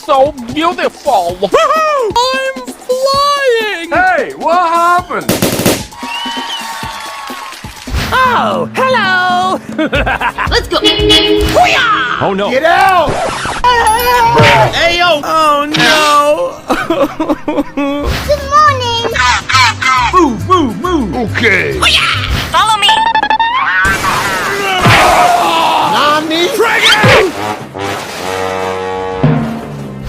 so beautiful. I'm flying. Hey, what happened? Oh, hello. Let's go. Oh no. Get out! Hey, yo. Oh, no. Good morning. Move! Okay. Follow me. Nani?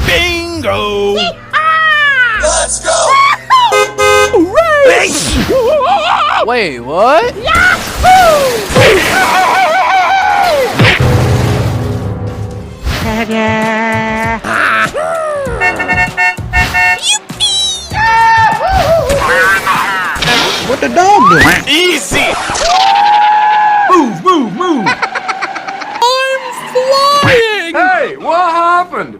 Bingo. Let's go! Hooray. Wait, what? What the dog doing? Easy. Move! I'm flying. Hey, what happened?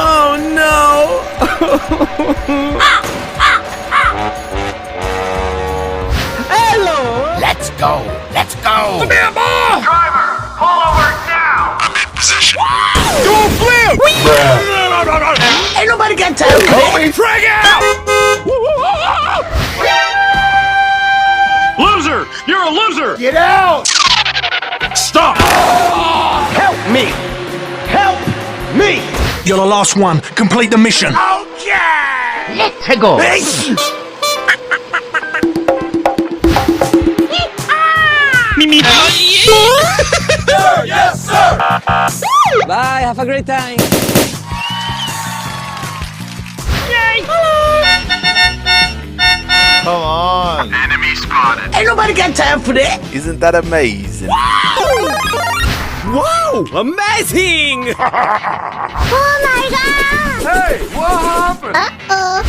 Oh, no. Hello. Let's go. Driver, pull over now. Do a flip. Ain't nobody got time for that. Drag out. Loser! You're a loser! Get out! Stop! Help me! Help me! You're the last one. Complete the mission. Let's go. Yes, sir! Bye, have a great time. Come on. Enemy spotted. Ain't nobody got time for that. Isn't that amazing? Wow, amazing. Oh my god. Hey, what happened? Uh-oh.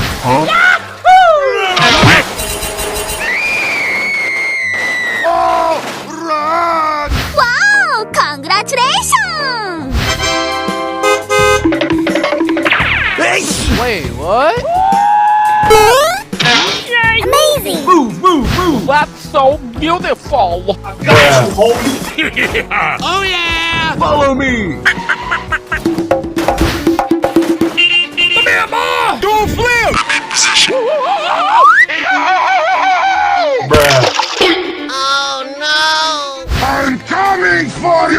Run! Wow, congratulations. Wait, what? Amazing. Move! That's so beautiful. Oh, yeah. Follow me! Do a flip.